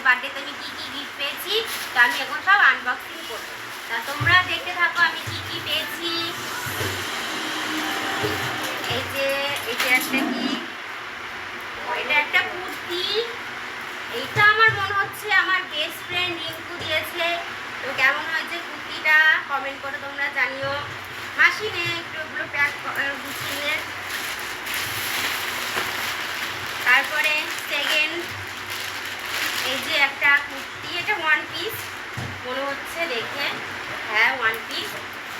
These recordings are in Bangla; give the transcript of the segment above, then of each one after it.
বার্থডেতে আমি কী কী গিফট পেয়েছি, তো আমি এখন সব আনবক্সিং করবো। তা তোমরা দেখতে থাকো আমি কী কী পেয়েছি। এই যে এটা একটা কি, এটা একটা কুর্তি। এইটা আমার মনে হচ্ছে আমার বেস্ট ফ্রেন্ড রিঙ্কু দিয়েছে। তো কেমন হয়েছে কুর্তিটা কমেন্ট করে তোমরা জানিও। মাসি নে একটু ওগুলো প্যাক গুছিয়ে নে। তারপরে সেকেন্ড এই যে একটা কুর্তি, এটা ওয়ান পিস মনে হচ্ছে দেখে, হ্যাঁ ওয়ান পিস।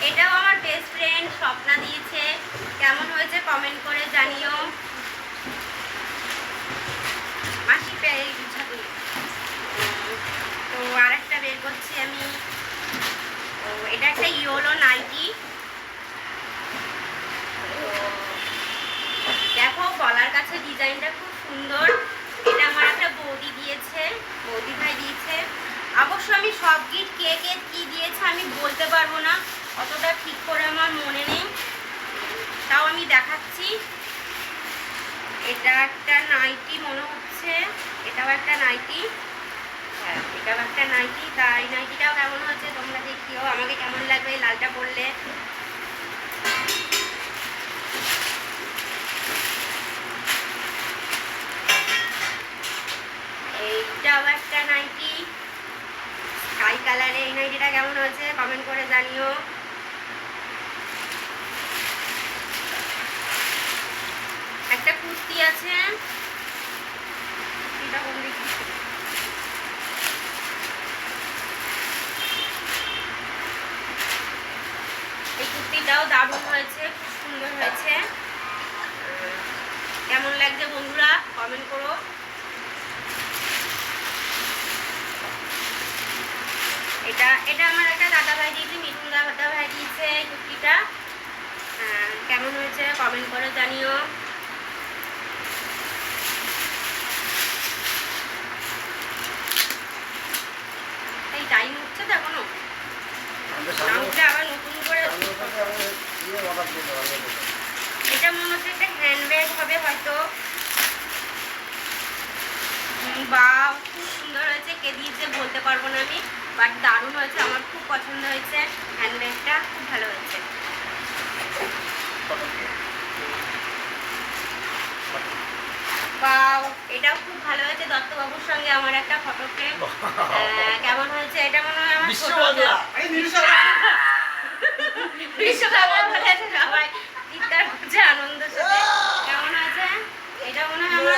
এটাও আমার বেস্ট ফ্রেন্ড স্বপ্না দিয়েছে। কেমন হয়েছে কমেন্ট করে জানিও। মাসি পেয়ে গুছাবি। তো আর একটা বের করছি আমি। ও এটা একটা ইয়োলো নাইটি। দেখো গলার কাছে ডিজাইনটা খুব সুন্দর। এটা আমার একটা বৌদি দিয়েছে, বৌদি ভাই দিয়েছে। অবশ্য আমি সব গিফট কে কে কী দিয়েছে আমি বলতে পারবো না, অতটা ঠিক করে আমার মনে নেই, তাও আমি দেখাচ্ছি। এটা একটা নাইটি মনে হচ্ছে, এটাও একটা নাইটি। হ্যাঁ এটাও একটা নাইটি। তাই নাইটিটাও কেমন হচ্ছে তোমরা দেখিও, আমাকে কেমন লাগবে এই লালটা পরলে। এইটাও একটা নাইটি স্কাই কালারে। এই নাইটিটা কেমন হয়েছে কমেন্ট করে জানিও। একটা কুর্তি আছে, কুর্তিটা কোন দিকে, এই কুর্তিটাও দারুণ হয়েছে, খুব সুন্দর হয়েছে। কেমন লাগছে বন্ধুরা কমেন্ট করো। এটা এটা আমার একটা দাদা ভাই দিয়েছে, মিঠুন দাদা ভাই দিয়েছে এই কুর্তিটা। কেমন হয়েছে কমেন্ট করে জানিও। এই টাইম হচ্ছে তো এখনো, আবার নতুন করে। এটা মনে হচ্ছে একটা হ্যান্ডব্যাগ হবে হয়তো। বা খুব সুন্দর হয়েছে, কে দিয়েছে বলতে পারবো না আমি, বাট দারুণ হয়েছে, আমার খুব পছন্দ হয়েছে। হ্যান্ডব্যাগটা খুব ভালো হয়েছে। বাও এটাও খুব ভালো হয়েছে, দত্তবাবুর সঙ্গে আমার একটা ফটো ফ্রেম। কেমন হয়েছে এটা মনে হয় আমার বিশ্ববাংলা বলে সবাই চিৎকার করছে আনন্দের সাথে। কেমন হয়েছে এটা মনে হয় আমার